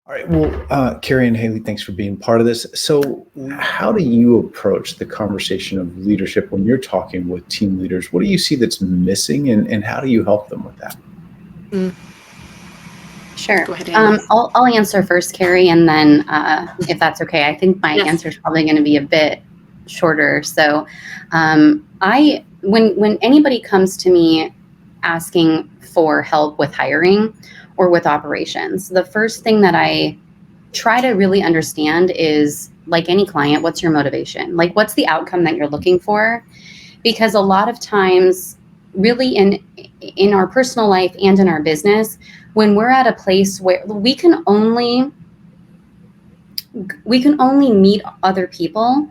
All right. Well, Cari and Haley, thanks for being part of this. So, how do you approach the conversation of leadership when you're talking with team leaders? What do you see that's missing, and how do you help them with that? Sure. Go ahead, Haley. I'll answer first, Cari, and then if that's okay. I think my answer is probably going to be a bit shorter. So, when anybody comes to me asking for help with hiring or with operations, the first thing that I try to really understand is, like any client, what's your motivation? Like, what's the outcome that you're looking for? Because a lot of times, really in our personal life and in our business, when we're at a place where we can only meet other people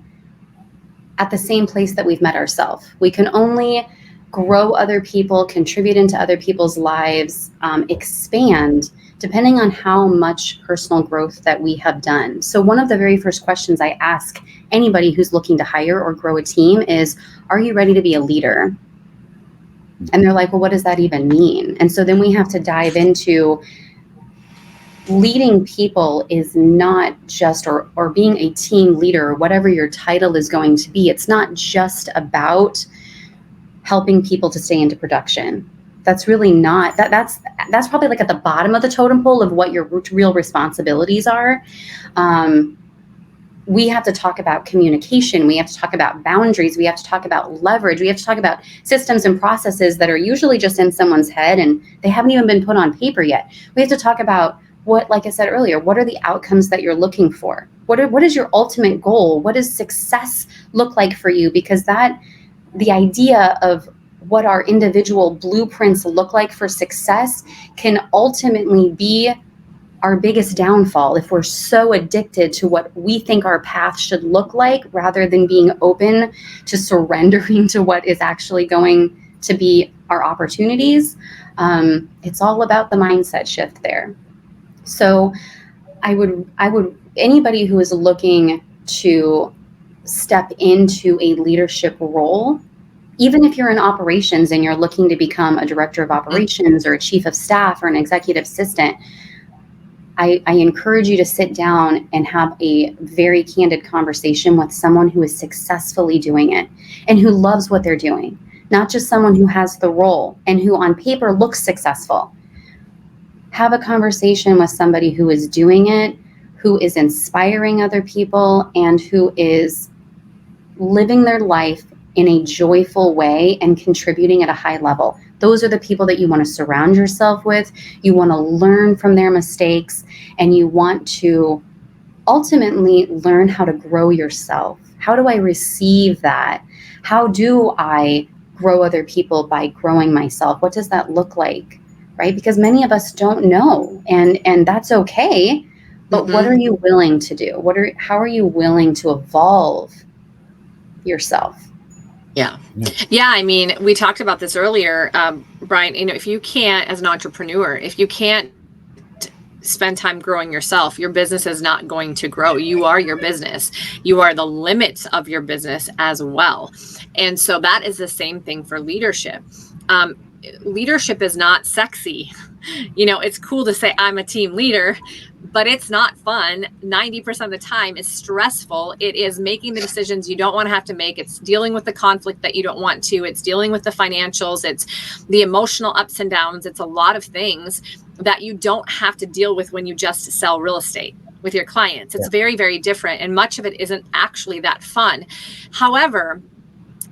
at the same place that we've met ourselves. We can only grow other people, contribute into other people's lives, expand, depending on how much personal growth that we have done. So one of the very first questions I ask anybody who's looking to hire or grow a team is, are you ready to be a leader? And they're like, well, what does that even mean? And so then we have to dive into leading people is not just, or being a team leader, or whatever your title is going to be. It's not just about helping people to stay into production. That's really not, that's probably like at the bottom of the totem pole of what your real responsibilities are. We have to talk about communication. We have to talk about boundaries. We have to talk about leverage. We have to talk about systems and processes that are usually just in someone's head and they haven't even been put on paper yet. We have to talk about what, like I said earlier, what are the outcomes that you're looking for? What is your ultimate goal? What does success look like for you? Because the idea of what our individual blueprints look like for success can ultimately be our biggest downfall if we're so addicted to what we think our path should look like, rather than being open to surrendering to what is actually going to be our opportunities. It's all about the mindset shift there. So I would anybody who is looking to step into a leadership role, even if you're in operations and you're looking to become a director of operations or a chief of staff or an executive assistant, I encourage you to sit down and have a very candid conversation with someone who is successfully doing it and who loves what they're doing, not just someone who has the role and who on paper looks successful. Have a conversation with somebody who is doing it, who is inspiring other people, and who is living their life in a joyful way and contributing at a high level. Those are the people that you want to surround yourself with. You want to learn from their mistakes, and you want to ultimately learn how to grow yourself. How do I receive that? How do I grow other people by growing myself? What does that look like? Right? Because many of us don't know, and that's okay. But what are you willing to do? How are you willing to evolve yourself? Yeah. I mean, we talked about this earlier, Bryon. If you can't, as an entrepreneur, if you can't spend time growing yourself, your business is not going to grow. You are your business. You are the limits of your business as well. And so that is the same thing for leadership. Leadership is not sexy. It's cool to say I'm a team leader, but it's not fun. 90% of the time it's stressful. It is making the decisions you don't want to have to make. It's dealing with the conflict that you don't want to. It's dealing with the financials. It's the emotional ups and downs. It's a lot of things that you don't have to deal with when you just sell real estate with your clients. It's very, very different. And much of it isn't actually that fun. However,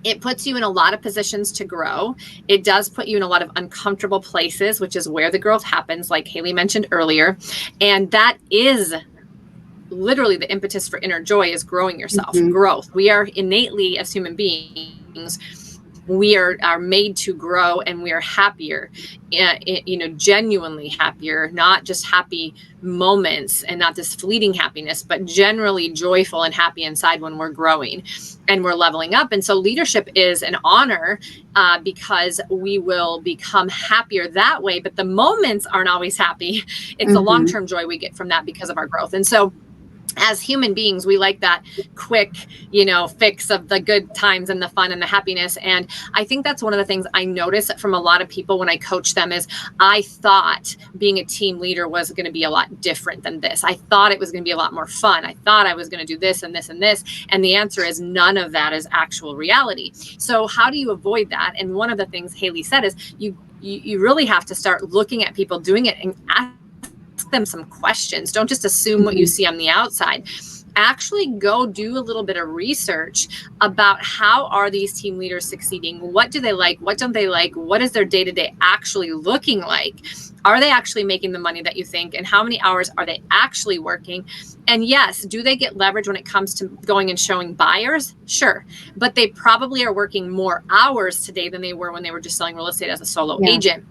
it puts you in a lot of positions to grow. It does put you in a lot of uncomfortable places, which is where the growth happens, like Haley mentioned earlier. And that is literally the impetus for inner joy, is growing yourself, growth. We are innately, as human beings, we are made to grow, and we are happier, genuinely happier, not just happy moments and not this fleeting happiness, but generally joyful and happy inside when we're growing and we're leveling up. And so leadership is an honor because we will become happier that way, but the moments aren't always happy. It's the long-term joy we get from that because of our growth. And so as human beings, we like that quick, fix of the good times and the fun and the happiness. And I think that's one of the things I notice from a lot of people when I coach them is I thought being a team leader was going to be a lot different than this. I thought it was going to be a lot more fun. I thought I was going to do this and this and this. And the answer is none of that is actual reality. So how do you avoid that? And one of the things Haley said is you really have to start looking at people doing it and ask them some questions. Don't just assume what you see on the outside. Actually go do a little bit of research about how are these team leaders succeeding? What do they like? What don't they like? What is their day-to-day actually looking like? Are they actually making the money that you think? And how many hours are they actually working? And yes, do they get leverage when it comes to going and showing buyers? Sure. But they probably are working more hours today than they were when they were just selling real estate as a solo agent.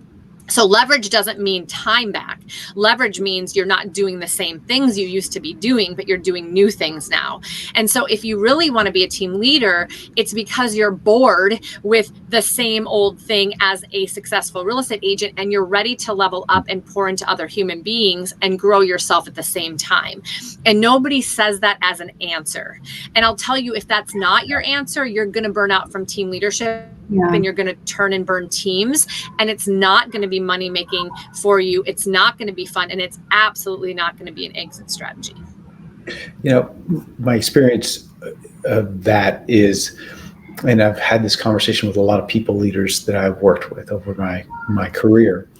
So leverage doesn't mean time back. Leverage means you're not doing the same things you used to be doing, but you're doing new things now. And so if you really want to be a team leader, it's because you're bored with the same old thing as a successful real estate agent, and you're ready to level up and pour into other human beings and grow yourself at the same time. And nobody says that as an answer. And I'll tell you, if that's not your answer, you're going to burn out from team leadership. And you're going to turn and burn teams, and it's not going to be money making for you. It's not going to be fun, and it's absolutely not going to be an exit strategy. My experience of that is, and I've had this conversation with a lot of people leaders that I've worked with over my career.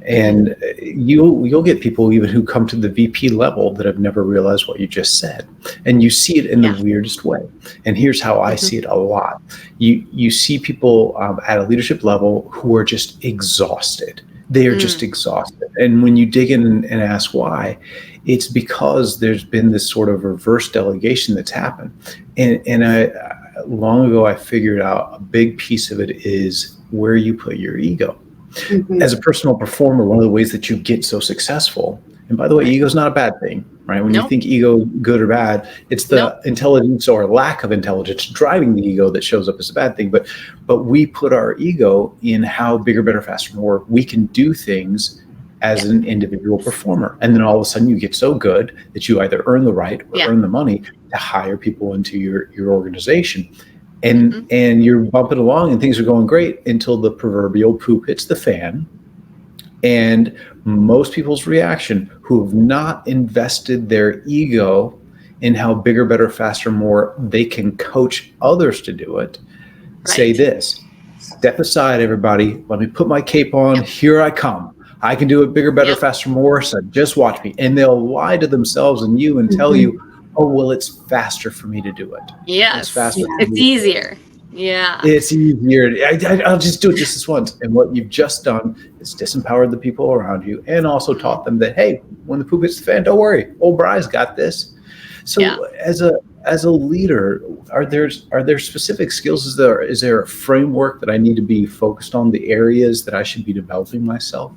And you'll get people even who come to the VP level that have never realized what you just said. And you see it in the weirdest way. And here's how I see it a lot. You see people at a leadership level who are just exhausted. They are just exhausted. And when you dig in and ask why, it's because there's been this sort of reverse delegation that's happened. And long ago, I figured out a big piece of it is where you put your ego. As a personal performer, one of the ways that you get so successful, and by the way, ego is not a bad thing, right? When you think ego good or bad, it's the intelligence or lack of intelligence driving the ego that shows up as a bad thing. But we put our ego in how bigger, better, faster, more we can do things as an individual performer. And then all of a sudden you get so good that you either earn the right or earn the money to hire people into your organization. And you're bumping along and things are going great until the proverbial poop hits the fan. And most people's reaction who have not invested their ego in how bigger, better, faster, more they can coach others to do it, say this: step aside, everybody. Let me put my cape on. Here I come. I can do it bigger, better, faster, more. So just watch me. And they'll lie to themselves and you and tell you, oh, well, it's faster for me to do it. Yes. It's faster. It's easier. Yeah. It's easier. I'll just do it just this once. And what you've just done is disempowered the people around you and also taught them that, hey, when the poop hits the fan, don't worry. Old Bry's got this. So as a leader, are there specific skills? Is there a framework that I need to be focused on, the areas that I should be developing myself?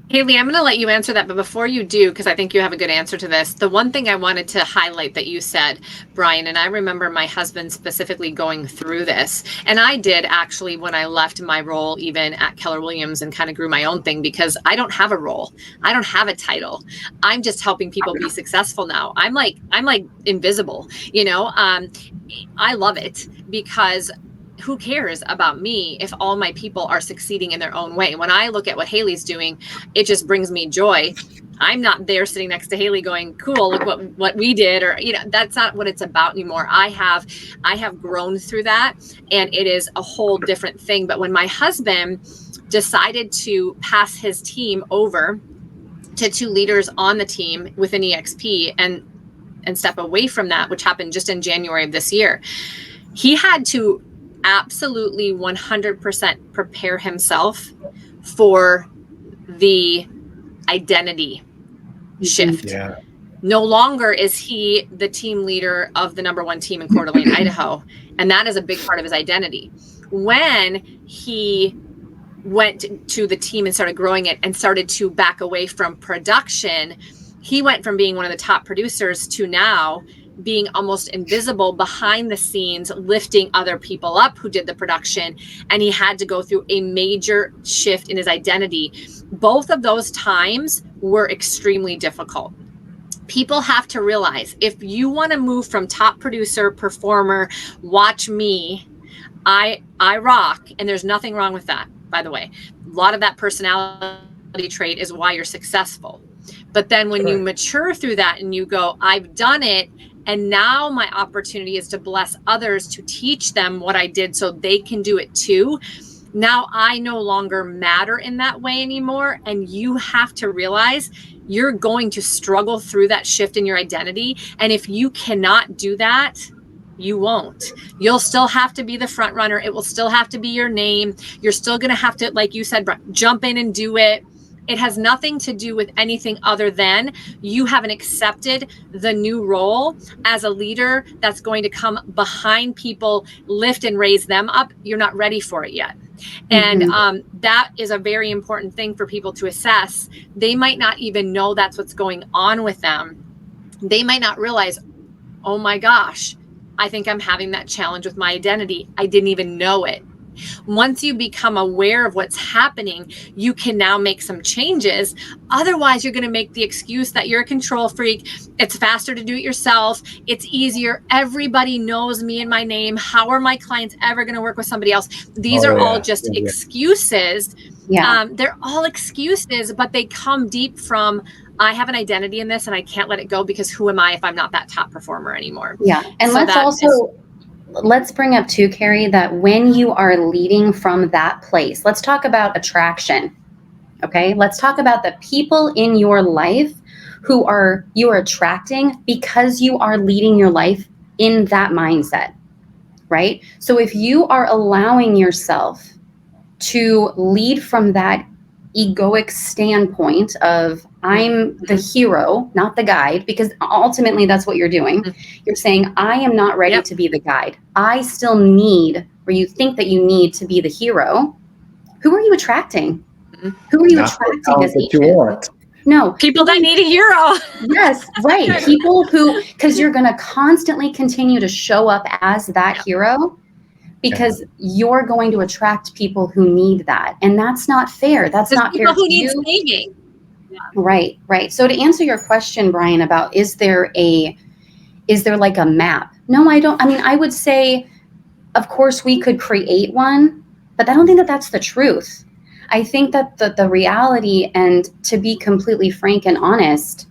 Haley, I'm going to let you answer that. But before you do, because I think you have a good answer to this, the one thing I wanted to highlight that you said, Bryon, and I remember my husband specifically going through this. And I did actually when I left my role even at Keller Williams and kind of grew my own thing, because I don't have a role. I don't have a title. I'm just helping people be successful now. I'm like invisible, I love it because who cares about me if all my people are succeeding in their own way? When I look at what Haley's doing, it just brings me joy. I'm not there sitting next to Haley going, cool, look what we did, or, that's not what it's about anymore. I have grown through that, and it is a whole different thing. But when my husband decided to pass his team over to two leaders on the team within EXP and step away from that, which happened just in January of this year, he had to absolutely 100% prepare himself for the identity shift. Yeah. No longer is he the team leader of the number one team in Coeur d'Alene, Idaho. And that is a big part of his identity. When he went to the team and started growing it and started to back away from production, he went from being one of the top producers to now being almost invisible behind the scenes, lifting other people up who did the production. And he had to go through a major shift in his identity. Both of those times were extremely difficult. People have to realize, if you want to move from top producer, performer, watch me, I rock, and there's nothing wrong with that, by the way. A lot of that personality trait is why you're successful. But then when you mature through that and you go, I've done it, and now my opportunity is to bless others, to teach them what I did so they can do it too. Now I no longer matter in that way anymore. And you have to realize you're going to struggle through that shift in your identity. And if you cannot do that, you won't. You'll still have to be the front runner. It will still have to be your name. You're still going to have to, like you said, jump in and do it. It has nothing to do with anything other than you haven't accepted the new role as a leader that's going to come behind people, lift and raise them up. You're not ready for it yet. And that is a very important thing for people to assess. They might not even know that's what's going on with them. They might not realize, oh my gosh, I think I'm having that challenge with my identity. I didn't even know it. Once you become aware of what's happening, you can now make some changes. Otherwise, you're going to make the excuse that you're a control freak. It's faster to do it yourself. It's easier. Everybody knows me and my name. How are my clients ever going to work with somebody else? These are all just excuses. They're all excuses, but they come deep from, I have an identity in this and I can't let it go, because who am I if I'm not that top performer anymore? And so let's bring up too, Cari, that when you are leading from that place, let's talk about attraction. Okay. Let's talk about the people in your life who you are attracting because you are leading your life in that mindset, right? So if you are allowing yourself to lead from that egoic standpoint of, I'm the hero, not the guide, because ultimately that's what you're doing. You're saying, I am not ready to be the guide. I still need, or you think that you need to be the hero. Who are you attracting? Who are you attracting as agent? No. People that need a hero. Yes, right. People who, because you're going to constantly continue to show up as that hero, because you're going to attract people who need that. And that's not fair. That's not fair to you. Saving. Right. So to answer your question, Bryon, about is there like a map? No, I don't. I mean, I would say, of course, we could create one, but I don't think that that's the truth. I think that the reality, and to be completely frank and honest,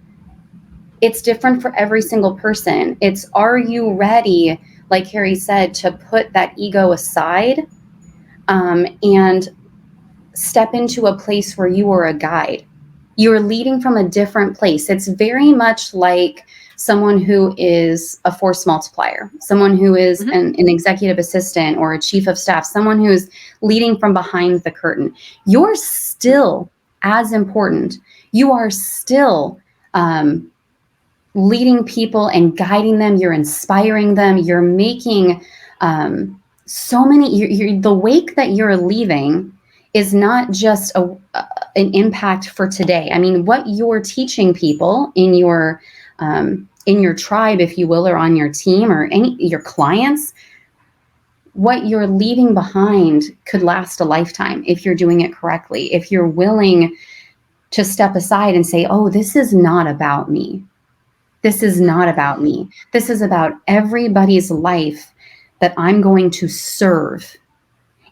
it's different for every single person. It's, are you ready, like Cari said, to put that ego aside and step into a place where you are a guide? You're leading from a different place. It's very much like someone who is a force multiplier, someone who is an executive assistant or a chief of staff, someone who's leading from behind the curtain. You're still as important. You are still leading people and guiding them. You're inspiring them. You're making so many, the wake that you're leaving is not just an impact for today. I mean, what you're teaching people in your tribe, if you will, or on your team or your clients, what you're leaving behind could last a lifetime if you're doing it correctly. If you're willing to step aside and say, oh, this is not about me. This is not about me. This is about everybody's life that I'm going to serve.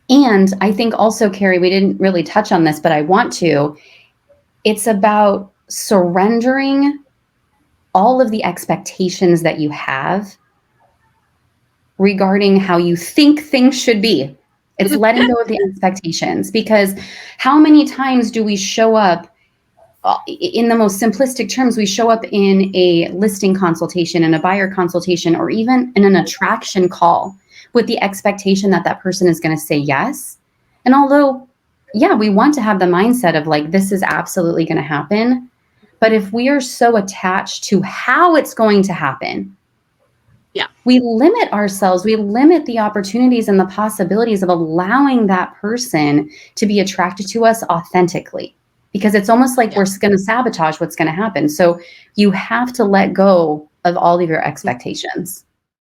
And I think also, Cari, we didn't really touch on this, but I want to. It's about surrendering all of the expectations that you have regarding how you think things should be. It's letting go of the expectations, because how many times do we show up in the most simplistic terms? We show up in a listing consultation, in a buyer consultation, or even in an attraction call with the expectation that that person is going to say yes. And although, yeah, we want to have the mindset of like, this is absolutely going to happen. But if we are so attached to how it's going to happen, we limit ourselves, we limit the opportunities and the possibilities of allowing that person to be attracted to us authentically, because it's almost like we're going to sabotage what's going to happen. So you have to let go of all of your expectations.